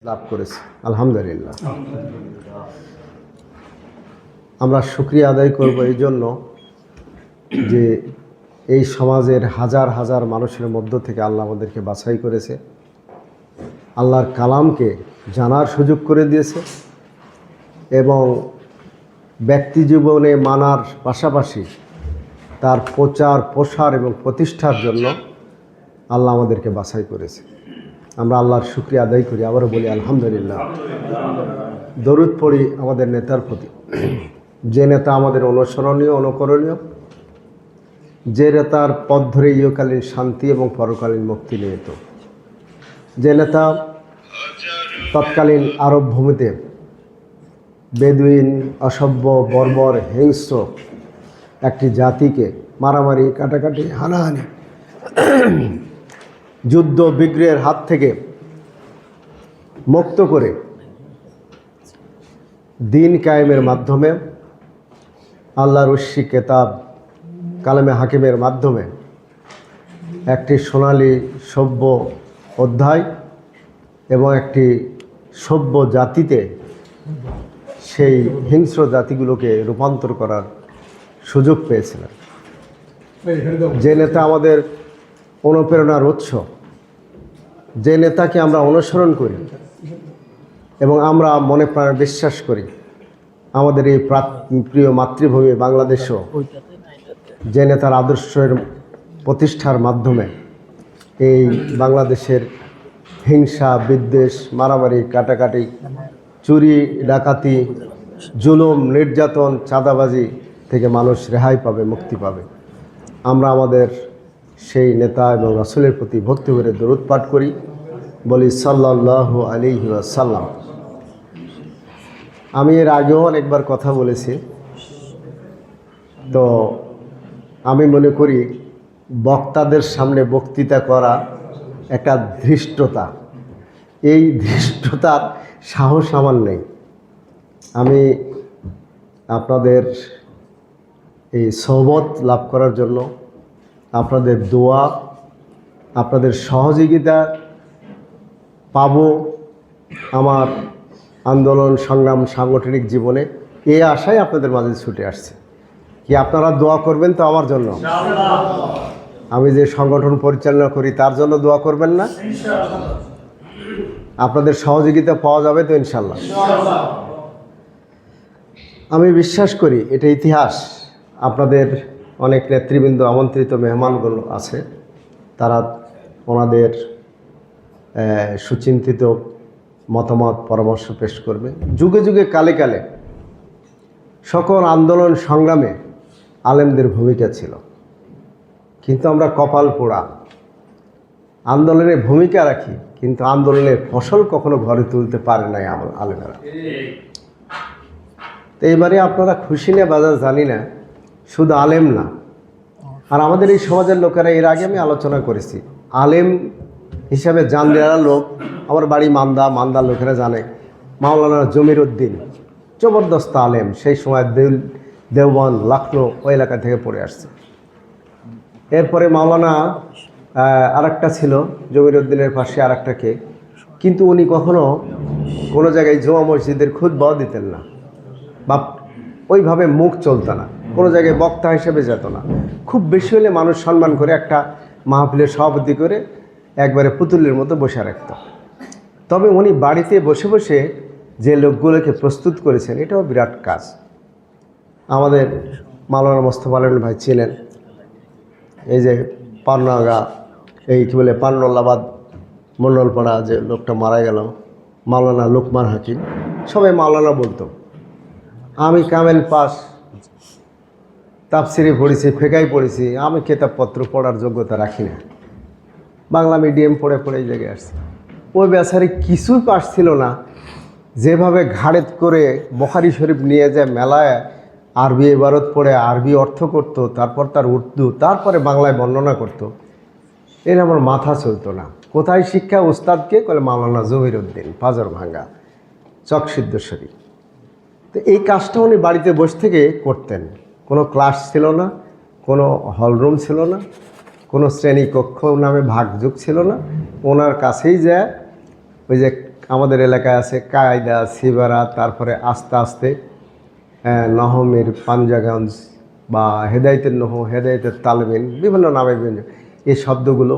লাভ করেছে। আলহামদুলিল্লাহ। আমরা শুকরিয়া আদায় করব এই জন্য যে এই সমাজের হাজার হাজার মানুষের মধ্য থেকে আল্লাহ আমাদেরকে বাছাই করেছে, আল্লাহর কালামকে জানার সুযোগ করে দিয়েছে এবং ব্যক্তি জীবনে মানার পাশাপাশি তার প্রচার প্রসার এবং প্রতিষ্ঠার জন্য আল্লাহ আমাদেরকে বাছাই করেছে। আমরা আল্লাহর শুকরিয়া আদায় করি, আবারও বলি আলহামদুলিল্লাহ। দরুদ পড়ি আমাদের নেতার প্রতি, যে নেতা আমাদের অনুসরণীয় অনুকরণীয়, যে নেতার পথ ধরে ইহকালীন শান্তি এবং পরকালীন মুক্তি নিহিত, যে নেতা তৎকালীন আরব ভূমিতে বেদুইন অসভ্য বর্বর হিংস্র একটি জাতিকে মারামারি কাটাকাটি হানাহানি যুদ্ধ বিগ্রহের হাত থেকে মুক্ত করে দিন কায়েমের মাধ্যমে আল্লাহর ঐশী কেতাব কালামে হাকিমের মাধ্যমে একটি সোনালী সভ্য অধ্যায় এবং একটি সভ্য জাতিতে সেই হিংস্র জাতিগুলোকে রূপান্তর করার সুযোগ পেয়েছিলেন। যে নেতা আমাদের অনুপ্রেরণার উৎস, যে নেতাকে আমরা অনুসরণ করি এবং আমরা মনে প্রাণে বিশ্বাস করি, আমাদের এই প্রিয় মাতৃভূমি বাংলাদেশও যে নেতার আদর্শের প্রতিষ্ঠার মাধ্যমে এই বাংলাদেশের হিংসা বিদ্বেষ মারামারি কাটাকাটি চুরি ডাকাতি জুলুম নির্যাতন চাঁদাবাজি থেকে মানুষ রেহাই পাবে, মুক্তি পাবে। আমরা আমাদের সেই নেতা এবং রাসূলের প্রতি ভক্তি করে দরুদ পাঠ করি, বলি সাল্লাল্লাহু আলাইহি ওয়াসাল্লাম। আমি এর আগেও অনেকবার কথা বলেছি, তো আমি মনে করি বক্তাদের সামনে বক্তৃতা করা একটা ধৃষ্টতা, এই ধৃষ্টতার সাহস আমার নেই। আমি আপনাদের এই সোহবত লাভ করার জন্য আপনাদের দোয়া আপনাদের সহযোগিতা পাব আমার আন্দোলন সংগ্রাম সাংগঠনিক জীবনে, এই আশায় আপনাদের মাঝে ছুটে আসছে। কি আপনারা দোয়া করবেন তো আমার জন্য? আমি যে সংগঠন পরিচালনা করি তার জন্য দোয়া করবেন না? আপনাদের সহযোগিতা পাওয়া যাবে তো ইনশাল্লাহ। আমি বিশ্বাস করি এটা ইতিহাস। আপনাদের অনেক নেতৃবৃন্দ আমন্ত্রিত মেহমানগুলো আছে, তারা ওনাদের সুচিন্তিত মতামত পরামর্শ পেশ করবে। যুগে যুগে কালে কালে সকল আন্দোলন সংগ্রামে আলেমদের ভূমিকা ছিল, কিন্তু আমরা কপাল পোড়া আন্দোলনে ভূমিকা রাখি, কিন্তু আন্দোলনের ফসল কখনো ঘরে তুলতে পারে নাই আলেমেরা। তো এইবারে আপনারা খুশি না বাজার জানি না, শুধু আলেম না, আর আমাদের এই সমাজের লোকেরা, এর আগে আমি আলোচনা করেছি, আলেম হিসাবে জান দেওয়া লোক, আমার বাড়ি মান্দার লোকেরা জানে, মাওলানা জমির উদ্দিন জবরদস্ত আলেম, সেই সময় দেওবন্দ লখনৌ ওই এলাকা থেকে পড়ে আসছে। এরপরে মাওলানা আরেকটা ছিল জমির উদ্দিনের পাশে আরেকটাকে, কিন্তু উনি কখনো কোনো জায়গায় জুমা মসজিদের খুতবাও দিতেন না, বা ওইভাবে মুখ চলতো না, কোনো জায়গায় বক্তা হিসেবে যেত না। খুব বেশি হলে মানুষ সম্মান করে একটা মাহফিলের সভাপতি করে একবারে পুতুলের মতো বসে রাখত। তবে উনি বাড়িতে বসে বসে যে লোকগুলোকে প্রস্তুত করেছেন, এটাও বিরাট কাজ। আমাদের মাওলানা মোস্তফা আলী ভাই ছিলেন, এই যে পান্নাগা এই কী বলে পান্নল্লাবাদ মণ্ডলপাড়া যে লোকটা মারা গেল, মাওলানা লোকমান হাকিম, সবাই মাওলানা বলতো। আমি কামেল পাস, তাফসিরে পড়েছি, ফেকাই পড়েছি, আমি কেতাবপত্র পড়ার যোগ্যতা রাখি না, বাংলা মিডিয়াম পড়ে এই জায়গায় আসছি। ওই বেচারি কিছুই পাস ছিল না, যেভাবে ঘাড়ে করে বুখারী শরীফ নিয়ে যায় মেলায় আরবি ইবারত পড়ে আরবি অর্থ করত, তারপর তার উর্দু, তারপরে বাংলায় বর্ণনা করত, এর আমার মাথা চলতো না। কোথায় শিক্ষা? উস্তাদকে বলে মাওলানা জহির উদ্দিন পাজর ভাঙ্গা চক সিদ্ধেশ্বরী। তো এই কাজটা উনি বাড়িতে বসে থেকে করতেন। কোনো ক্লাস ছিল না, কোনো হলরুম ছিল না, কোনো শ্রেণীকক্ষ নামে ভাগযোগ ছিল না। ওনার কাছেই যায় ওই যে আমাদের এলাকায় আছে কায়দা, সিবারা, তারপরে আস্তে আস্তে নহমের পাঞ্জাগঞ্জ বা হেদায়েতের নহ, হেদায়েতের তালবিন, বিভিন্ন নামে বিভিন্ন এই শব্দগুলো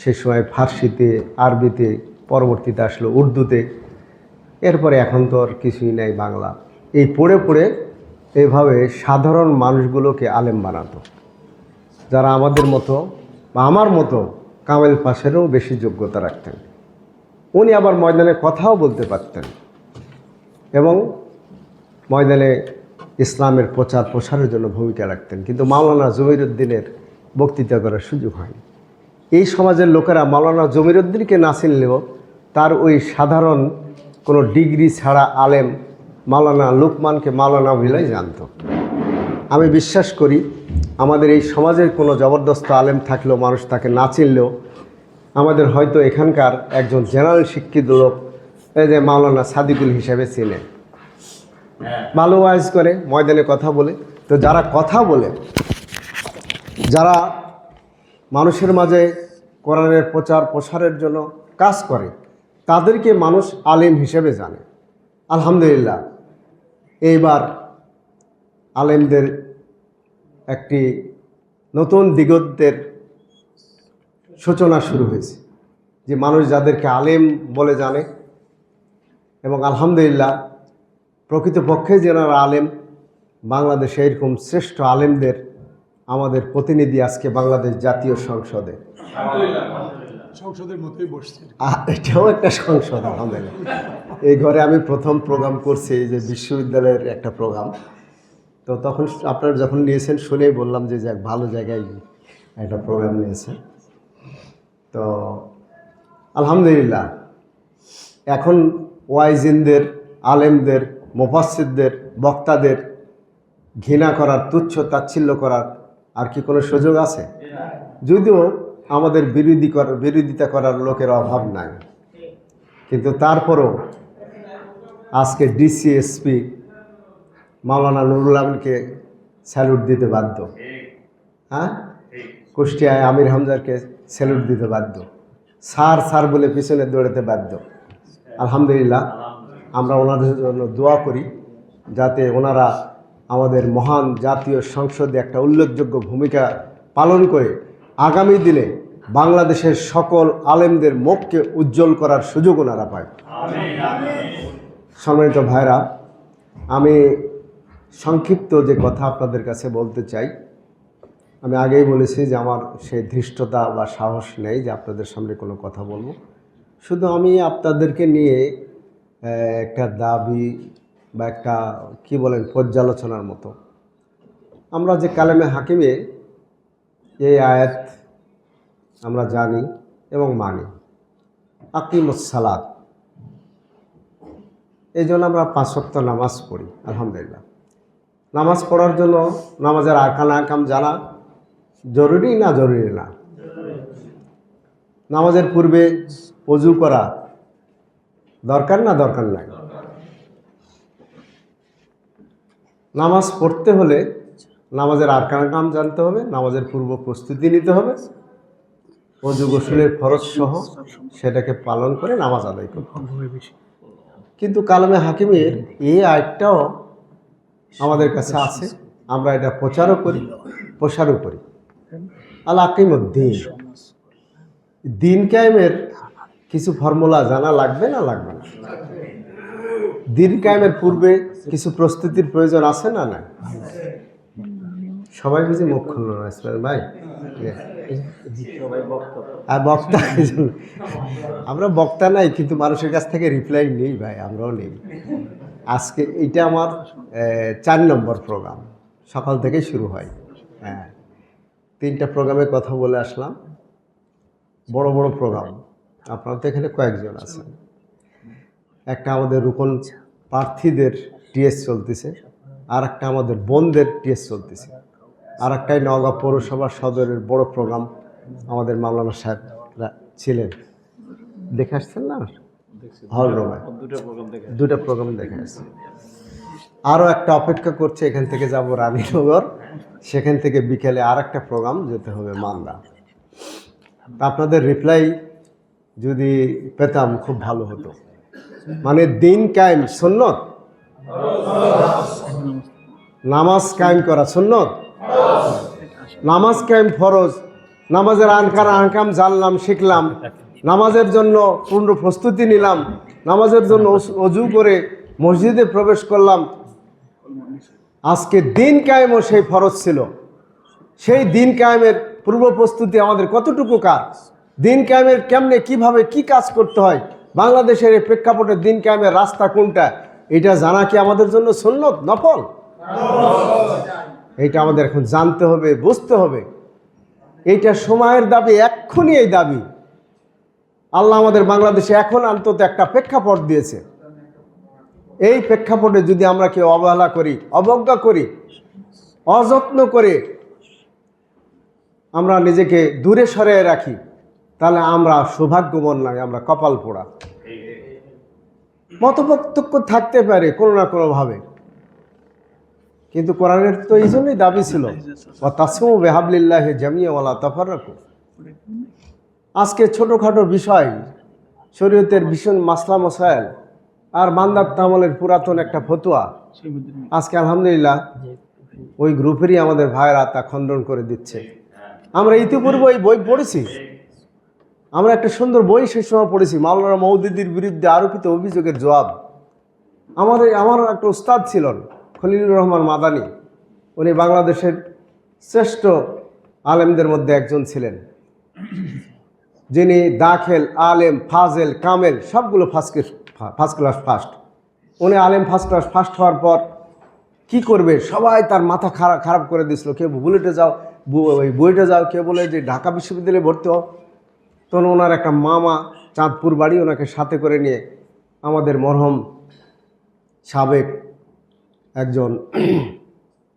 সে সময় ফার্সিতে, আরবিতে, পরবর্তীতে আসলো উর্দুতে, এরপরে এখন তো আর কিছুই নাই বাংলা। এই পড়ে পড়ে এইভাবে সাধারণ মানুষগুলোকে আলেম বানাতো, যারা আমাদের মতো বা আমার মতো কামেল পাশেরও বেশি যোগ্যতা রাখতেন। উনি আবার ময়দানে কথাও বলতে পারতেন এবং ময়দানে ইসলামের প্রচার প্রসারের জন্য ভূমিকা রাখতেন, কিন্তু মাওলানা জমিরুদ্দিনের বক্তৃতা করার সুযোগ হয়নি। এই সমাজের লোকেরা মাওলানা জমিরুদ্দিনকে না চিনলেও তার ওই সাধারণ কোনো ডিগ্রি ছাড়া আলেম মাওলানা লুকমানকে মাওলানা বলেই জানত। আমি বিশ্বাস করি আমাদের এই সমাজের কোনো জবরদস্ত আলেম থাকলেও, মানুষ তাকে না চিনলেও, আমাদের হয়তো এখানকার একজন জেনারেল শিক্ষিত লোক এই যে মাওলানা সাদিকুল হিসাবে চিনে, ভালো ওয়াজ করে, ময়দানে কথা বলে। তো যারা কথা বলে, যারা মানুষের মাঝে কোরআনের প্রচার প্রসারের জন্য কাজ করে, তাদেরকে মানুষ আলেম হিসেবে জানে। আলহামদুলিল্লাহ, এইবার আলেমদের একটি নতুন দিগন্তের সূচনা শুরু হয়েছে, যে মানুষ যাদেরকে আলেম বলে জানে, এবং আলহামদুলিল্লাহ প্রকৃতপক্ষে যারা আলেম, বাংলাদেশে এরকম শ্রেষ্ঠ আলেমদের আমাদের প্রতিনিধি আজকে বাংলাদেশ জাতীয় সংসদে, সংসদের মতোই বসছে। এটাও একটা সংসদ আলহামদুলিল্লাহ। এই ঘরে আমি প্রথম প্রোগ্রাম করছি, যে বিশ্ববিদ্যালয়ের একটা প্রোগ্রাম। তো তখন আপনারা যখন নিয়েছেন শুনেই বললাম যে যাক, ভালো জায়গায় একটা প্রোগ্রাম নিয়েছে। তো আলহামদুলিল্লাহ এখন ওয়াইজিনদের, আলেমদের, মুফাসসিরদের, বক্তাদের ঘৃণা করার, তুচ্ছ তাচ্ছিল্য করার আর কি কোনো সুযোগ আছে? যদিও আমাদের বিরোধিতা করার লোকের অভাব নাই, কিন্তু তারপরও আজকে ডিসিএসপি মাওলানা নুরুল আমিনকে স্যালুট দিতে বাধ্য, হ্যাঁ, কুষ্টিয়ায় আমির হামজাকে স্যালুট দিতে বাধ্য, স্যার স্যার বলে পিছনে দৌড়াতে বাধ্য। আলহামদুলিল্লাহ, আমরা ওনাদের জন্য দোয়া করি যাতে ওনারা আমাদের মহান জাতীয় সংসদে একটা উল্লেখযোগ্য ভূমিকা পালন করে আগামী দিনে বাংলাদেশের সকল আলেমদের মুখকে উজ্জ্বল করার সুযোগ ওনারা পায়। সম্মানিত ভাইরা, আমি সংক্ষিপ্ত যে কথা আপনাদের কাছে বলতে চাই, আমি আগেই বলেছি যে আমার সেই ধৃষ্টতা বা সাহস নেই যে আপনাদের সামনে কোনো কথা বলবো। শুধু আমি আপনাদেরকে নিয়ে একটা দাবি বা একটা কি বলেন পর্যালোচনার মতো, আমরা যে কালেমে হাকিমে এই আয়াত আমরা জানি এবং মানি, আকিমুস সালাত, এই জন্য আমরা 5 ওয়াক্ত নামাজ পড়ি। আলহামদুলিল্লাহ, নামাজ পড়ার জন্য নামাজের আরকান আহকাম জানা জরুরি না জরুরি না? নামাজের পূর্বে ওযু করা দরকার না দরকার নাই? নামাজ পড়তে হলে নামাজের আরকান আহকাম জানতে হবে, নামাজের পূর্ব প্রস্তুতি নিতে হবে, ওযু গোসলের ফরজ সহ সেটাকে পালন করে নামাজ আদায় করতে হবে। কিন্তু কালামে হাকিমের এই আয়াতটাও আমাদের কাছে আছে, আমরা এটা প্রচারও করি, প্রসারও করি। আল আকিমুদ্দিন, দিন কায়েমের কিছু ফর্মুলা জানা লাগবে না লাগবে না? দিন কায়েমের পূর্বে কিছু প্রস্তুতির প্রয়োজন আছে না না? সবাই বুঝি মুখ খুলল না ইসমাইল ভাই, আর বক্তা, আমরা বক্তা নাই কিন্তু মানুষের কাছ থেকে রিপ্লাই নেই ভাই, আমরাও নেই। আজকে এইটা আমার 4 নম্বর প্রোগ্রাম, সকাল থেকেই শুরু হয়। হ্যাঁ, 3টা প্রোগ্রামে কথা বলে আসলাম, বড় বড় প্রোগ্রাম। আপনারা তো এখানে কয়েকজন আছেন। একটা আমাদের রুকন প্রার্থীদের টিএস চলতেছে, আর একটা আমাদের বোনদের টিএস চলতেছে, আর একটাই নওগাঁ পৌরসভা সদরের বড় প্রোগ্রাম আমাদের মাওলানা সাহেবরা ছিলেন, দেখে আসছেন না হল রুমে? 2টা প্রোগ্রাম দেখে আসছে। আরও একটা অপেক্ষা করছে, এখান থেকে যাব রানীনগর, সেখান থেকে বিকেলে আর একটা প্রোগ্রাম যেতে হবে মালদা। তা আপনাদের রিপ্লাই যদি পেতাম খুব ভালো হতো। মানে দিন কায়েম সুন্নত, নামাজ কায়েম করা সুন্নত, নামাজ কায়েম ফরজ, নামাজের আহকাম জানলাম শিখলাম, নামাজের জন্য পূর্ণ প্রস্তুতি নিলাম, নামাজের জন্য অজু করে মসজিদে প্রবেশ করলাম। আজকে দিন কায়েমও সেই ফরজ ছিল। সেই দিন কায়েমের পূর্ব প্রস্তুতি আমাদের কতটুকু কাজ, দিন কায়েমের কেমনে কিভাবে কি কাজ করতে হয়, বাংলাদেশের এই প্রেক্ষাপটে দিন কায়েমের রাস্তা কোনটা, এটা জানা কি আমাদের জন্য সুন্নত নফল? এইটা আমাদের এখন জানতে হবে, বুঝতে হবে। এইটা সময়ের দাবি, এক্ষুনি এই দাবি। আল্লাহ আমাদের বাংলাদেশে এখন অন্তত একটা প্রেক্ষাপট দিয়েছে। এই প্রেক্ষাপটে যদি আমরা কেউ অবহেলা করি, অবজ্ঞা করি, অযত্ন করে আমরা নিজেকে দূরে সরিয়ে রাখি, তাহলে আমরা সৌভাগ্যবান নয়, আমরা কপাল পোড়া। মতপার্থক্য থাকতে পারে কোনো না কোনোভাবে, কিন্তু কোরআনের তো এই জন্যই দাবি ছিল, ওয়াতাসিমু বিহাবলিল্লাহি জামিআন ওয়ালা তাফাররাকু। আজকে ছোটোখাটো বিষয়, শরীয়তের ভীষণ মাসলা মসায়েল আর বান্দার তামলের পুরাতন একটা ফতোয়া, আজকে আলহামদুলিল্লাহ ওই গ্রুপেরই আমাদের ভাইরা তা খণ্ডন করে দিচ্ছে। আমরা ইতিপূর্বে এই বই পড়েছি, আমরা একটা সুন্দর বই সেই সময় পড়েছি, মাওলানা মওদুদির বিরুদ্ধে আরোপিত অভিযোগের জবাব। আমার একটা উস্তাদ ছিলেন খলিলুর রহমান মাদানী, উনি বাংলাদেশের শ্রেষ্ঠ আলেমদের মধ্যে একজন ছিলেন, যিনি দাখিল, আলেম, ফাজেল, কামেল সবগুলো ফার্স্ট ক্লাস ফার্স্ট। উনি আলেম ফার্স্ট ক্লাস ফার্স্ট হওয়ার পর কি করবে, সবাই তার মাথা খারাপ করে দিছিল। কেউ বুয়েটে যাও, বুয়েটে যাও, কেউ বলে যে ঢাকা বিশ্ববিদ্যালয়ে ভর্তি হও। তখন ওনার একটা মামা চাঁদপুর বাড়ি, ওনাকে সাথে করে নিয়ে আমাদের মরহম সাবেক একজন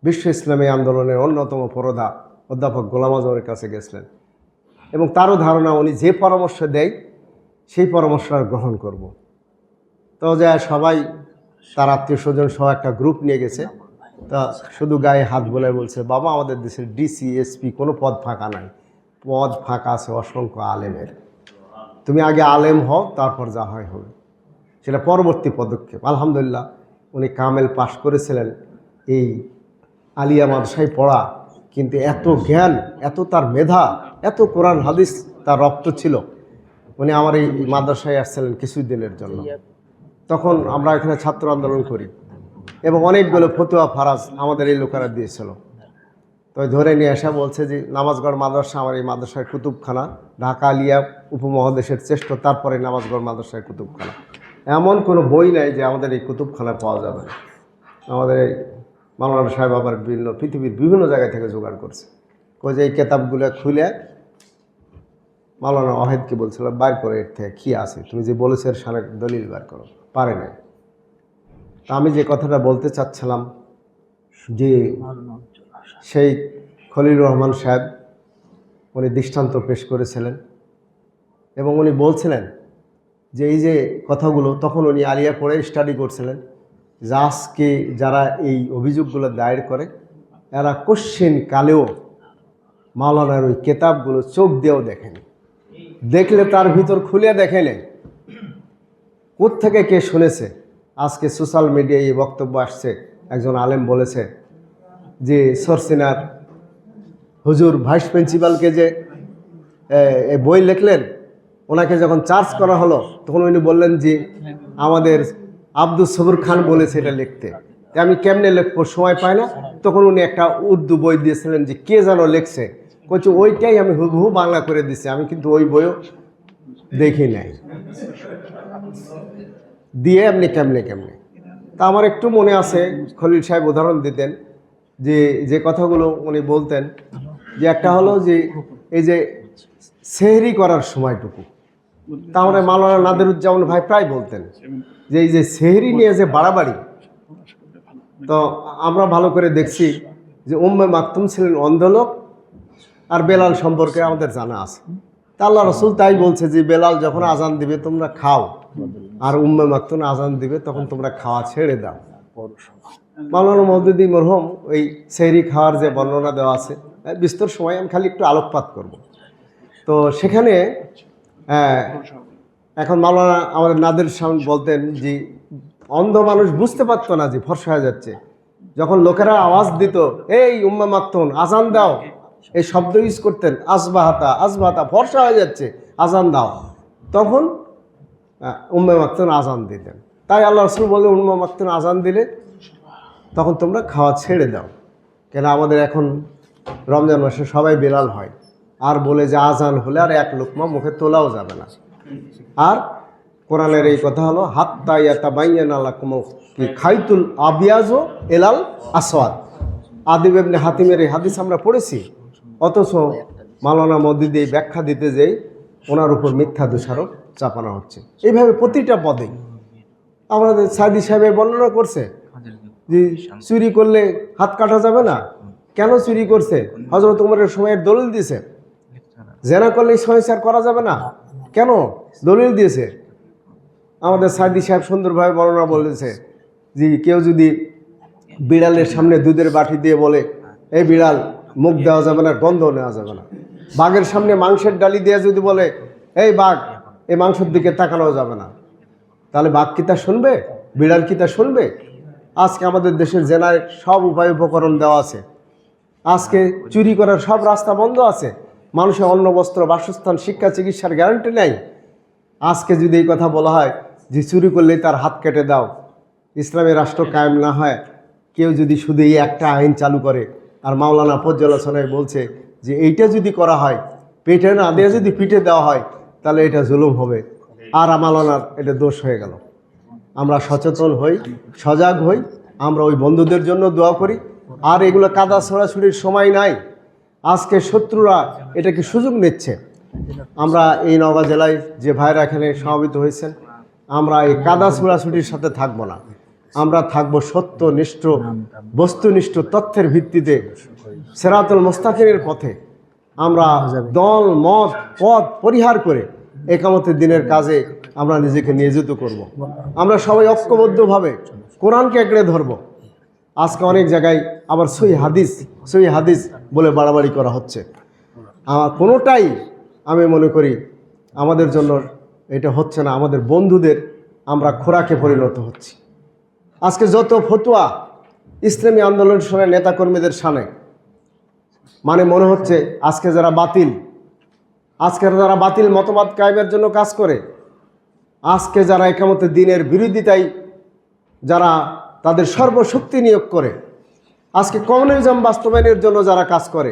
বিশ্ব ইসলামী আন্দোলনের অন্যতম পুরোধা অধ্যাপক গোলাম আজমের কাছে গেছিলেন, এবং তারও ধারণা উনি যে পরামর্শ দেয় সেই পরামর্শ গ্রহণ করব। তো যায় সবাই তার আত্মীয় স্বজন সহ একটা গ্রুপ নিয়ে গেছে। তা শুধু গায়ে হাত বলে বলছে, বাবা আমাদের দেশের ডিসি, এসপি কোনো পদ ফাঁকা নাই, পদ ফাঁকা আছে অসংখ্য আলেমের, তুমি আগে আলেম হও, তারপর যা হয় হবে। সেটা পরবর্তী পদক্ষেপ। আলহামদুলিল্লাহ উনি কামেল পাশ করেছিলেন এই আলিয়া মাদ্রাসায় পড়া, কিন্তু এত জ্ঞান, এত তার মেধা, এত কোরআন হাদিস তার রপ্ত ছিল। উনি আমার এই মাদ্রাসায় আসছিলেন কিছুদিনের জন্য। তখন আমরা এখানে ছাত্র আন্দোলন করি এবং অনেকগুলো ফতুয়া ফারাজ আমাদের এই লোকেরা দিয়েছিল। তো ধরে নিয়ে আসা বলছে যে নামাজগড় মাদ্রাসা আমার এই মাদ্রাসায় কুতুবখানা, ঢাকা আলিয়া উপমহাদেশের শ্রেষ্ঠ, তারপরে নামাজগড় মাদ্রাসায় কুতুবখানা। এমন কোনো বই নাই যে আমাদের এই কুতুবখানা পাওয়া যাবে না। আমাদের এই মাওলানা সাহেব আবার পৃথিবীর বিভিন্ন জায়গা থেকে জোগাড় করছে। যে এই কেতাবগুলো খুলে মাওলানা ওয়াহিদকে বলছিল বার করে এর থেকে কী আছে, তুমি যে বলেছো এর সারা দলিল বার করো, পারে নাই। তা আমি যে কথাটা বলতে চাচ্ছিলাম যে সেই খলিলুর রহমান সাহেব উনি দৃষ্টান্ত পেশ করেছিলেন এবং উনি বলছিলেন যে এই যে কথাগুলো, তখন উনি আলিয়া পড়ে স্টাডি করছিলেন যে আজকে যারা এই অভিযোগগুলো দায়ের করে এরা কোশ্চিন কালেও মাওলানার ওই কেতাবগুলো চোখ দিয়েও দেখেনি, দেখলে তার ভিতর খুলে দেখেনি কোত্থেকে কে শুনেছে। আজকে সোশ্যাল মিডিয়ায় এই বক্তব্য আসছে, একজন আলেম বলেছে যে সরসিনার হুজুর ভাইস প্রিন্সিপালকে যে বই লিখলেন, ওনাকে যখন চার্জ করা হলো তখন উনি বললেন যে আমাদের আব্দুল সবুর খান বলেছে এটা লিখতে, আমি কেমনে লিখবো, সময় পাই না। তখন উনি একটা উর্দু বই দিয়েছিলেন যে কে যেন লিখছে, বলছে ওইটাই আমি হুবহু বাংলা করে দিছি, আমি কিন্তু ওই বইও দেখি নাই, দিয়ে এমনি কেমনে। তা আমার একটু মনে আছে খলিল সাহেব উদাহরণ দিতেন যে কথাগুলো উনি বলতেন, যে একটা হলো যে এই যে সেহরি করার সময়টুকু, তা আমরা মাওলানা নাদিরুজ্জামান ভাই প্রায় বলতেন যে এই যে সেহরি নিয়ে যে বাড়াবাড়ি, তো আমরা ভালো করে দেখছি যে উম্মে মাকতুম ছিলেন অন্ধলোক, আর বেলাল সম্পর্কে আমাদের জানা আছে। তা আল্লাহ রসুল তাই বলছে যে বেলাল যখন আজান দিবে তোমরা খাও, আর উম্মে মাকতুম আজান দিবে তখন তোমরা খাওয়া ছেড়ে দাও। মাওলানা মওদুদি মরহুম ওই সেহরি খাওয়ার যে বর্ণনা দেওয়া আছে, বিস্তর সময় আমি খালি একটু আলোকপাত করব। তো সেখানে এখন মাওলানা আমাদের নাদের সাহেব বলতেন যে অন্ধ মানুষ বুঝতে পারতো না যে ফর্সা হয়ে যাচ্ছে, যখন লোকেরা আওয়াজ দিত এই উম্মা মাকতুন আজান দাও, এই শব্দ ইউজ করতেন আসবাহাতা আসবাহাতা ফর্সা হয়ে যাচ্ছে আজান দাও, তখন উম্মে মাকতুন আজান দিতেন। তাই আল্লাহ রাসূল বলে উম্মে মাকতুন আজান দিলে তখন তোমরা খাওয়া ছেড়ে দাও। কেন আমাদের এখন রমজান মাসে সবাই বেলাল হয়, আর বলে যে আজান হলে আর এক লোকমা মুখে তোলাও যাবে না। আর কোরআনের এই কথা হলো হাত্তা ইয়াতাবায়্যানা লাকুমুল খাইতুল আবিয়াজু ইলাল আসওয়াদ। আদিব ইবনে হাতিমের এই হাদিস আমরা পড়েছি, অথচ মাওলানা মওদুদি এই ব্যাখ্যা দিতে যেই ওনার উপর মিথ্যা দোষারোপ চাপানো হচ্ছে। এইভাবে প্রতিটা পদে আমাদের সাইদি সাহেব বর্ণনা করছে যে চুরি করলে হাত কাটা যাবে না। কেন চুরি করছে? হযরত ওমরের সময়ের দলিল দিয়েছে। জেনা করলে সহিংসার করা যাবে না, কেন দলিল দিয়েছে। আমাদের সাইদি সাহেব সুন্দরভাবে বর্ণনা বলেছে যে কেউ যদি বিড়ালের সামনে দুধের বাটি দিয়ে বলে এই বিড়াল মুখ দেওয়া যাবে না, গন্ধ নেওয়া যাবে না। বাঘের সামনে মাংসের ডালি দিয়ে যদি বলে এই বাঘ এই মাংসের দিকে তাকানো যাবে না, তাহলে বাঘ কি তা শুনবে? বিড়াল কি তা শুনবে? আজকে আমাদের দেশের জেনার সব উপায় উপকরণ দেওয়া আছে, আজকে চুরি করার সব রাস্তা বন্ধ আছে, মানুষের অন্ন বস্ত্র বাসস্থান শিক্ষা চিকিৎসার গ্যারান্টি নেই। আজকে যদি এই কথা বলা হয় যে চুরি করলেই তার হাত কেটে দাও, ইসলামী রাষ্ট্র কায়েম না হয়, কেউ যদি শুধু এই একটা আইন চালু করে, আর মাওলানা পর্যালোচনায় বলছে যে এইটা যদি করা হয়, পেটে না দিয়ে যদি পিঠে দেওয়া হয়, তাহলে এটা জুলুম হবে, আর মাওলানার এটা দোষ হয়ে গেল। আমরা সচেতন হই, সজাগ হই, আমরা ওই বন্ধুদের জন্য দোয়া করি। আর এগুলো কাদা ছড়াছড়ির সময় নাই, আজকে শত্রুরা এটাকে সুযোগ নিচ্ছে। আমরা এই নওগাঁ জেলায় যে ভাইরা এখানে সমবেত হয়েছেন, আমরা এই কাদা ছোড়াছুটির সাথে থাকবো না, আমরা থাকবো সত্যনিষ্ঠ বস্তুনিষ্ঠ তথ্যের ভিত্তিতে সিরাতুল মুস্তাকিমের পথে। আমরা দল মত পথ পরিহার করে একামতের দিনের কাজে আমরা নিজেকে নিয়োজিত করব। আমরা সবাই ঐক্যবদ্ধভাবে কোরআনকে আঁকড়ে ধরব। আজকে অনেক জায়গায় আবার সহি হাদিস বলে বাড়াবাড়ি করা হচ্ছে। কোনোটাই আমি মনে করি আমাদের জন্য এটা হচ্ছে না, আমাদের বন্ধুদের আমরা খোরাকে পরিণত হচ্ছি। আজকে যত ফতোয়া ইসলামী আন্দোলন সময় নেতাকর্মীদের সামনে, মানে মনে হচ্ছে আজকে যারা বাতিল মতবাদ কায়েমের জন্য কাজ করে, আজকে যারা একামতের দিনের বিরোধিতায় যারা তাদের সর্বশক্তি নিয়োগ করে, আজকে কমিউনিজম বাস্তবায়নের জন্য যারা কাজ করে,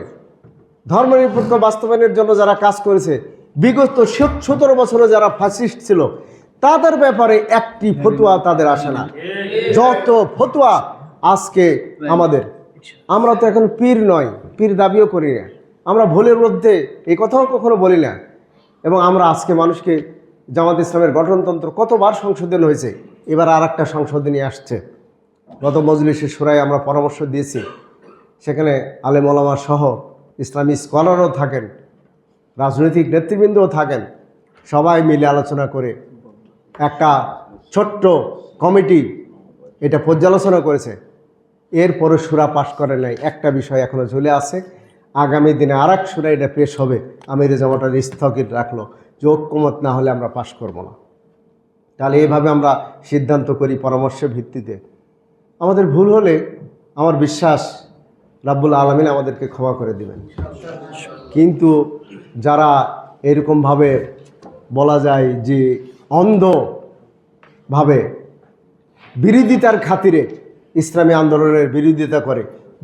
ধর্মনিরপেক্ষ বাস্তবায়নের জন্য যারা কাজ করেছে, বিগত 17 বছরে যারা ফ্যাসিস্ট ছিল, তাদের ব্যাপারে একটি ফতোয়া তাদের আসে না। যত ফতোয়া আজকে আমাদের, আমরা তো এখন পীর নয়, পীর দাবিও করি না, আমরা ভুলের মধ্যে এই কথাও কখনো বলি না। এবং আমরা আজকে মানুষকে জামাত ইসলামের গঠনতন্ত্র কতবার সংশোধন হয়েছে, এবার আর একটা সংশোধনী আসছে। গত মজলিসে শুরায় আমরা পরামর্শ দিয়েছি, সেখানে আলেম ওলামা সহ ইসলামী স্কলারও থাকেন, রাজনৈতিক নেতৃবৃন্দও থাকেন, সবাই মিলে আলোচনা করে একটা ছোট্ট কমিটি এটা পর্যালোচনা করেছে। এরপরে সুরা পাশ করে নাই, একটা বিষয় এখনও ঝুলে আছে, আগামী দিনে আর এক সুরা এটা পেশ হবে। আমির জামাটা স্থগিত রাখলো যে ঐক্যমত না হলে আমরা পাশ করব না। তাহলে এইভাবে আমরা সিদ্ধান্ত করি পরামর্শের ভিত্তিতে। আমাদের ভুল হলে আমার বিশ্বাস রাব্বুল আলামিন আমাদেরকে ক্ষমা করে দিবেন। কিন্তু যারা এরকমভাবে বলা যায় যে অন্ধভাবে বিরোধিতার খাতিরে ইসলামী আন্দোলনের বিরোধিতা করে,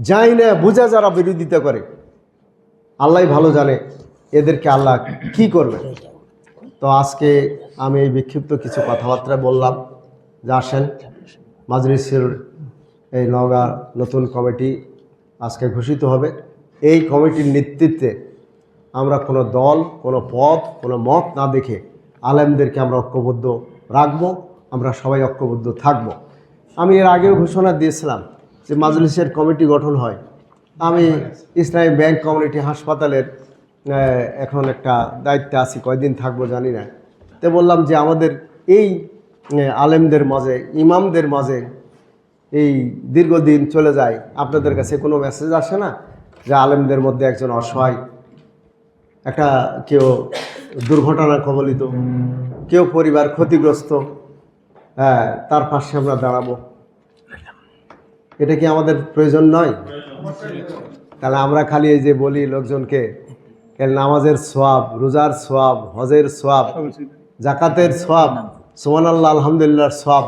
যাই না বুঝা যারা বিরোধিতা করে, আল্লাহ ভালো জানে এদেরকে আল্লাহ কি করবে। তো আজকে আমি এই বিক্ষিপ্ত কিছু কথাবার্তা বললাম যে আসেন মাজলিসের এই নওগাঁ নতুন কমিটি আজকে ঘোষিত হবে। এই কমিটির নেতৃত্বে আমরা কোনো দল, কোনো পথ, কোনো মত না দেখে আলেমদেরকে আমরা ঐক্যবদ্ধ রাখব, আমরা সবাই ঐক্যবদ্ধ থাকব। আমি এর আগেও ঘোষণা দিয়েছিলাম যে মাজলিসের কমিটি গঠন হয়। আমি ইসলামী ব্যাংক কমিউনিটি হাসপাতালের এখন একটা দায়িত্বে আছি, কয়দিন থাকবো জানি না। তো বললাম যে আমাদের এই আলেমদের মাঝে, ইমামদের মাঝে এই দীর্ঘদিন চলে যায়, আপনাদের কাছে কোনো মেসেজ আসে না যে আলেমদের মধ্যে একজন অসহায়, একটা কেউ দুর্ঘটনা কবলিত, কেউ পরিবার ক্ষতিগ্রস্ত, হ্যাঁ, তার পাশে আমরা দাঁড়াবো। এটা কি আমাদের প্রয়োজন নয়? তাহলে আমরা খালি এই যে বলি লোকজনকে নামাজের সোয়াব, রোজার সোয়াব, হজের সোয়াব, জাকাতের সোয়াব, সুবহানাল্লাহ আলহামদুলিল্লাহর সোয়াব,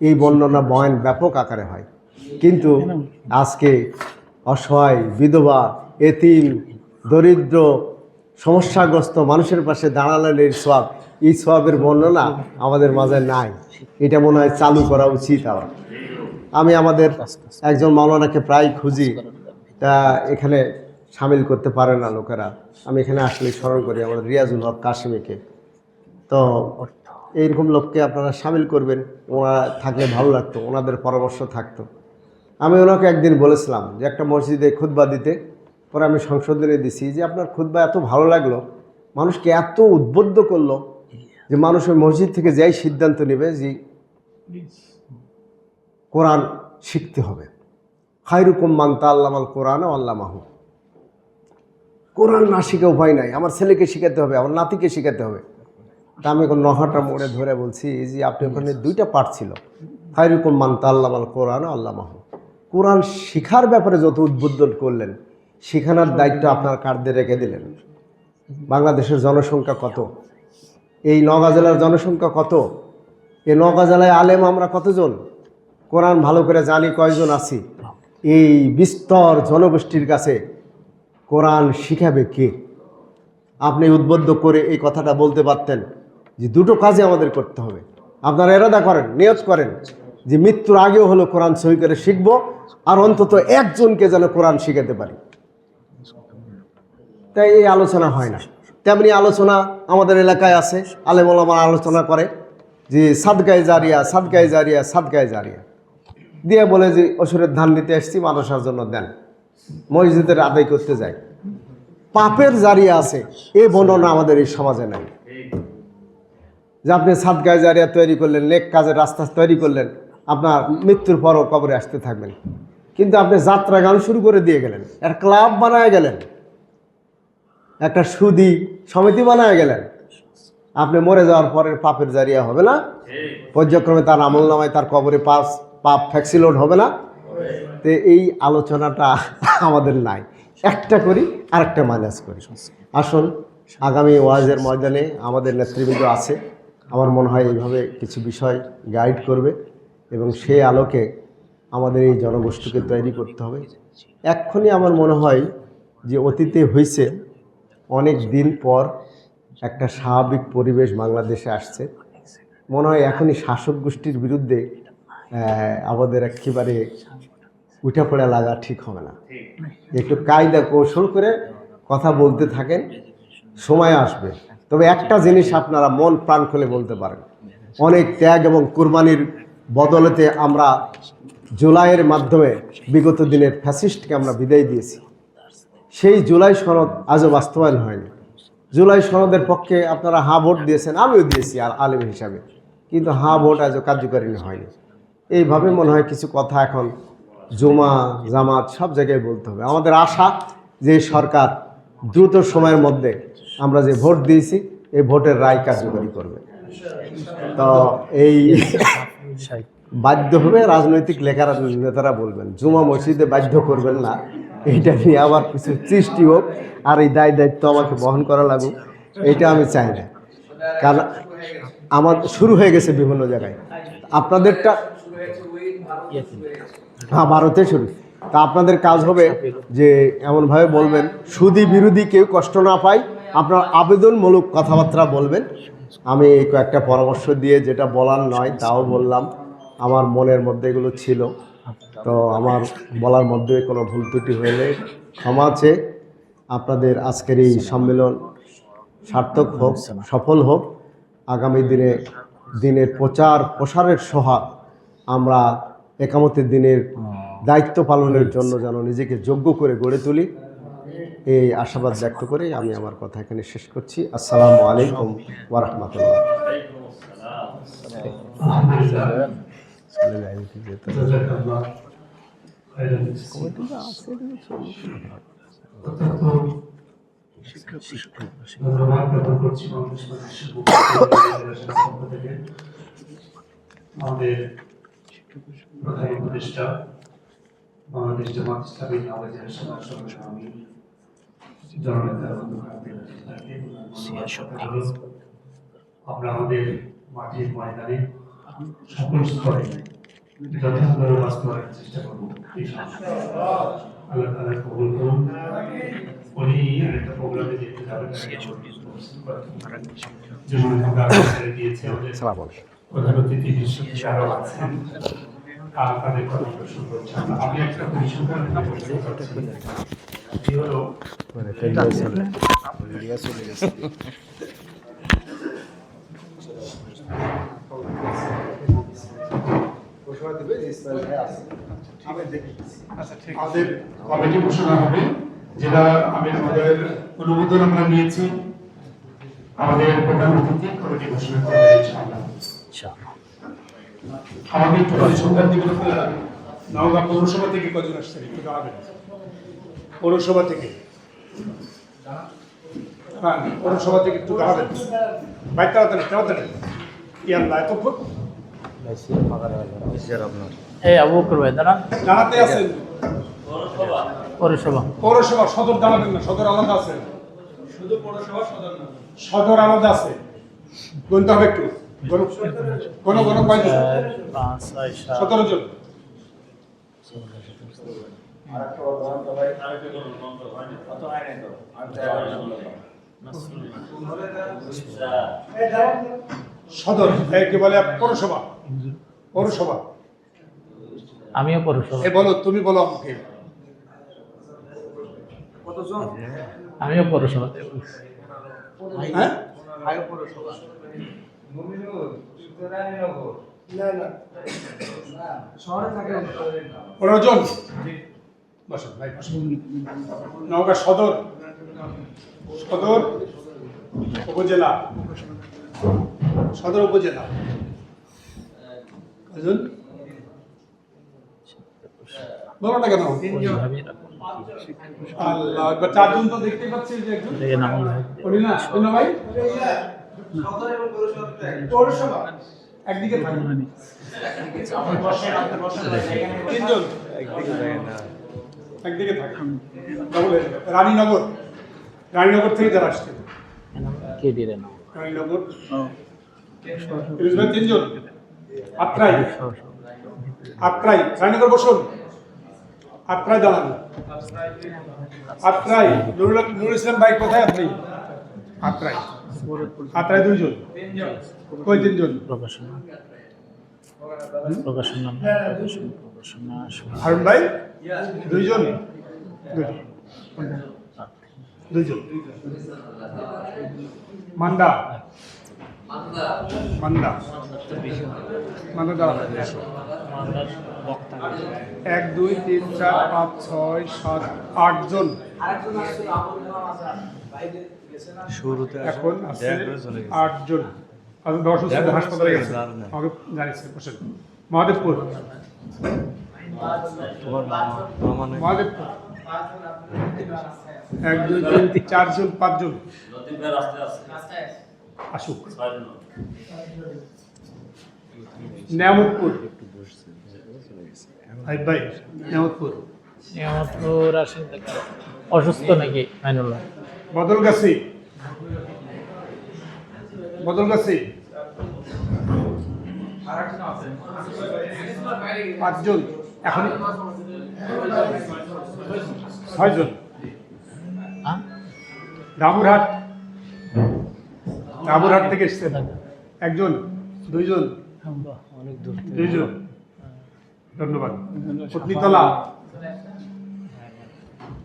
এই বর্ণনা বয়ান ব্যাপক আকারে হয়, কিন্তু আজকে অসহায়, বিধবা, এতিম, দরিদ্র, সমস্যাগ্রস্ত মানুষের পাশে দাঁড়ালেন এই সোয়াব, এই সোয়াবের বর্ণনা আমাদের মাঝে নাই। এটা মনে হয় চালু করা উচিত। আবার আমি আমাদের একজন মাওলানাকে প্রায় খুঁজি, তা এখানে সামিল করতে পারে না লোকেরা। আমি এখানে আসলে স্মরণ করি আমাদের রিয়াজুল হক কাশিমিকে। তো এইরকম লোককে আপনারা সামিল করবেন, ওনারা থাকলে ভালো লাগতো, ওনাদের পরামর্শ থাকতো। আমি ওনাকে একদিন বলেছিলাম যে একটা মসজিদে খুতবা দিতে, পরে আমি সংশোধনে দিছি যে আপনার খুতবা এত ভালো লাগলো, মানুষকে এত উদ্বুদ্ধ করলো যে মানুষ ওই মসজিদ থেকে যাই সিদ্ধান্ত নেবে যে কোরআন শিখতে হবে। খায়রুকুম মান তাআল্লামাল কোরআন ওয়া আল্লামাহু। কোরআন না শিখে উপায় নাই, আমার ছেলেকে শিখাতে হবে, আমার নাতিকে শিখাতে হবে। তা আমি এখন নহাটা মোড়ে ধরে বলছি যে আপনি ওখানে দুইটা পাঠ ছিল, খায়রুকুম মান তাআল্লামাল কোরআন ওয়া আল্লামাহু। কোরআন শিখার ব্যাপারে যত উদ্বুদ্ধ করলেন, শিখানোর দায়িত্ব আপনার কাঁধে রেখে দিলেন। বাংলাদেশের জনসংখ্যা কত? এই নওগাঁ জেলার জনসংখ্যা কত? এই নওগাঁ জেলায় আলেম আমরা কতজন? কোরআন ভালো করে জানি কয়জন আছি? এই বিস্তর জনগোষ্ঠীর কাছে কোরআন শিখাবে কে? আপনি উদ্বুদ্ধ করে এই কথাটা বলতে পারতেন যে দুটো কাজে আমাদের করতে হবে। আপনারা এরাদা করেন, নিয়ত করেন যে মৃত্যুর আগেও হলো কোরআন সহি করে শিখব, আর অন্তত একজনকে যেন কোরআন শিখাতে পারি। তাই এই আলোচনা হয় না। তেমনি আলোচনা আমাদের এলাকায় আছে, আলেম ওলামা আলোচনা করে যে সাদকায়ে জারিয়া, সাদকায়ে জারিয়া, সাদকায়ে জারিয়া দিয়ে বলে যে অসুরের ধান নিতে এসেছি, মাদ্রাসার জন্য দেন, মসজিদের আদায় করতে যায়। পাপের জারিয়া আছে, এই বর্ণনা আমাদের এই সমাজে নাই। যে আপনি সাদকায়ে জারিয়া তৈরি করলেন, নেক কাজের রাস্তা তৈরি করলেন, আপনার মৃত্যুর পরও কবরে আসতে থাকবেন, কিন্তু আপনি যাত্রা গান শুরু করে দিয়ে গেলেন, একটা ক্লাব বানায় গেলেন, একটা সুদী সমিতি বানায় গেলেন। আপনি মরে যাওয়ার পরে পাপের জারিয়া হবে না? পর্যায়ক্রমে তার আমল নামায় তার কবরে পাপ ফ্যাক্সিলোড হবে না? তো এই আলোচনাটা আমাদের নাই। একটা করি আরেকটা মাইনাস করি। আসুন, আগামী ওয়াজের ময়দানে আমাদের নেতৃবৃন্দ আছে, আমার মনে হয় এইভাবে কিছু বিষয় গাইড করবে, এবং সেই আলোকে আমাদের এই জনগোষ্ঠীকে তৈরি করতে হবে। এক্ষুনি আমার মনে হয় যে অতীতে হয়েছে, অনেক দিন পর একটা স্বাভাবিক পরিবেশ বাংলাদেশে আসছে। মনে হয় এখনই শাসক গোষ্ঠীর বিরুদ্ধে আমাদের একেবারে উঠে পড়ে লাগা ঠিক হবে না। একটু কায়দা কৌশল করে কথা বলতে থাকেন, সময় আসবে। তবে একটা জিনিস আপনারা মন প্রাণ খুলে বলতে পারেন, অনেক ত্যাগ এবং কুরবানির বদলেতে আমরা জুলাইয়ের মাধ্যমে বিগত দিনের ফ্যাসিস্টকে আমরা বিদায় দিয়েছি। সেই জুলাই সনদ আজও বাস্তবায়ন হয়নি। জুলাই সনদের পক্ষে আপনারা হা ভোট দিয়েছেন, আমিও দিয়েছি আর আলেম হিসাবে, কিন্তু হা ভোট আজও কার্যকারী হয়নি। এইভাবে মনে হয় কিছু কথা এখন জুমা জামাত সব জায়গায় বলতে হবে। আমাদের আশা যে সরকার দ্রুত সময়ের মধ্যে আমরা যে ভোট দিয়েছি এই ভোটের রায় কার্যকরী করবে। তো এই বাধ্য হবে রাজনৈতিক নেতারা বলবেন, জুমা মসজিদে বাধ্য করবেন না, এইটা নিয়ে আবার কিছু সৃষ্টি হোক আর এই দায়িত্ব আমাকে বহন করা লাগুক, এইটা আমি চাই না। কারণ আমার শুরু হয়ে গেছে বিভিন্ন জায়গায়, আপনাদেরটা হ্যাঁ ভারতে শুরু। তা আপনাদের কাজ হবে যে এমনভাবে বলবেন সুদী বিরোধী কেউ কষ্ট না পায়, আপনার আবেদনমূলক কথাবার্তা বলবেন। আমি এই কয়েকটা পরামর্শ দিয়ে যেটা বলার নয় তাও বললাম, আমার মনের মধ্যে এগুলো ছিল, তো আমার বলার মধ্যে কোনো ভুল ত্রুটি হলে ক্ষমা চেয়ে আপনাদের আজকের এই সম্মেলন সার্থক হোক, সফল হোক। আগামী দিনের প্রসারের সোহাগ আমরা একামতের দিনের দায়িত্ব পালনের জন্য যেন নিজেকে যোগ্য করে গড়ে তুলি, এই আশাবাদ ব্যক্ত করে আমি আমার কথা এখানে শেষ করছি। আসসালামু আলাইকুম ওয়া রাহমাতুল্লাহ। ধন্যবাদ জ্ঞাপন করছি বাংলাদেশ প্রদেশ ফেডারেশনের পক্ষ থেকে আমাদের প্রধান উপদেষ্টা বাংলাদেশ জামাত ইসলামী নওগাঁ সদস্য আমি জননেতা আমরা আমাদের মাটির ময়দানে সকল স্তরে যথাযথভাবে বাস্তবায়নের চেষ্টা করবো আল্লাহ তাআলা কবুল করুন। উনি আরেকটা প্রোগ্রামে যেতে যাবেন দিয়েছে আমাদের প্রধান অতিথি বিশ্ববিদ্যালয় আছেন তাদের কথা প্রশ্ন করছি আমি একটা পরিসংখ্যান হলো আমাদের কমিটি ঘোষণা হবে যেটা আমাদের অনুমোদন আমরা নিয়েছি আমাদের প্রধান অতিথি কমিটি ঘোষণা করবে ইনশাআল্লাহ। আমাদের পরিসংখ্যান দিবেন নওগাঁ পৌরসভা থেকে কজন আসছেন একটু জানাবেন। পৌরসভা থেকে হ্যাঁ পৌরসভা থেকে একটু জানাবেন ভাই তাড়াতাড়ি ইয়াল্লাহ এতক্ষণ এই আবু বকর ভাই দাঁড়ান। জানাতে আছেন পৌরসভা সদর জানাবেন না, সদর আলাদা আছে, শুধু পৌরসভা সদর না, সদর আলাদা আছে, গুনতে হবে একটু কোন কয়জন 17 জন। সদর কি বলে পৌরসভা আমিও পৌরসভা বলো তুমি বলো আমাকে আমিও পৌরসভা হ্যাঁ পনেরো জন বসুন ভাই বসুন। নওগাঁ সদর উপজেলা কজন বলো না কেন? আল্লাহ একবার 4 জন তো দেখতে পাচ্ছি যে একজন উনি না ভাই পৌরসভা একদিকে থাকেন 3 জন একদিকে থাকেন। রানীনগর থেকে যারা আসছে রানীনগর 3 জন আত্রাই রানীনগর বসুন আত্রাই দাঁড়ান আত্রাই নুরুল ইসলাম ভাই কোথায় আপনি? আত্রাই 2 জন কই 3 জন হারুন ভাই 2 জন মান্দা দাঁড়ান 1 2 3 4 5 6 7 8 জন এখন আছে 8 জন আর 10 জন হাসপাতালে গেছে আমাকে জানিয়েছে বসেন মহাদেবপুর 1 2 3 4 জন 5 জন আসুক। নিয়ামতপুর ভাই নিয়ামতপুর আসেন অসুস্থ নাকি মাইনুল্লাহ? বদলগাছি 5 জন এখন 6 জন ডাবুরহাট থেকে এসছেন 1 জন 2 জন ধন্যবাদ।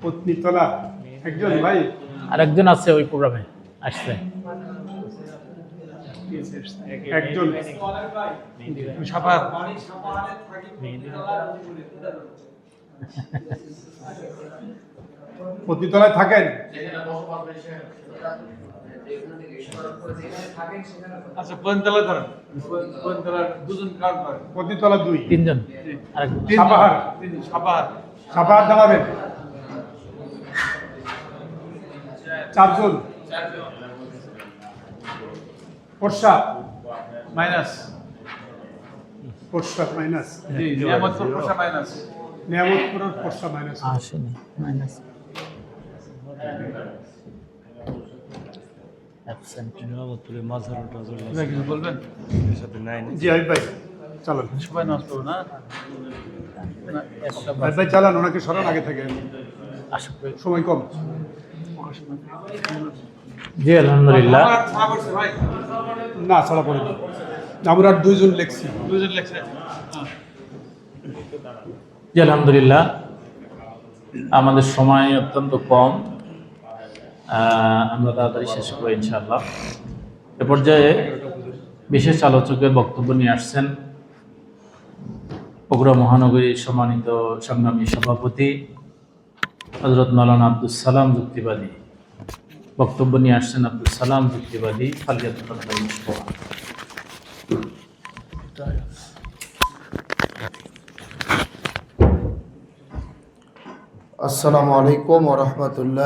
পত্নীতলা 1 জন ভাই আর একজন আছে ওই প্রোগ্রামে আসছে 1 জন পত্নীতলায় থাকেন আচ্ছা পয়েন্টতলা ধরেন পয়েন্টতলার 2 জন কাউন্ট করেন পত্নীতলা 2 3 জন সাপাহার দাঁড়াবেন চারজন প্রস্রাব মাইনাস প্রস্রাব মাইনাস জি নিয়ামতপুর পোষা মাইনাস নিয়ামতপুরের প্রস্রাব মাইনাস আসেনি মাইনাস অ্যাবসেন্ট কিছু বলবেন জি আইব ভাই চালান সবাই নামাজ পড়বো না আইব ভাই চালান ওনাকে সরান আগে থেকে আশা করি সময় কম জি আলহামদুলিল্লাহ আমার ছাড়া পড়ছে ভাই না ছাড়া পড়ে না আমরা আর দুইজন লেখছি দুজন লেখছে জি আলহামদুলিল্লাহ আমাদের সময় অত্যন্ত কম আমরা তাড়াতাড়ি শেষ করবো ইনশাআল্লাহ এ পর্যায়ে বিশেষ আলোচকের বক্তব্য নিয়ে আসছেন বগুড়া মহানগরীর সম্মানিত সংগ্রামী সভাপতি হযরত মাওলানা আব্দুস সালাম যুক্তিবাদী বক্তব্য নিয়ে আসছেন আব্দুস সালাম যুক্তিবাদী ফালিয়াতুল্লাহ মুশকুরা। আসসালামু আলাইকুম ওয়া রাহমাতুল্লাহ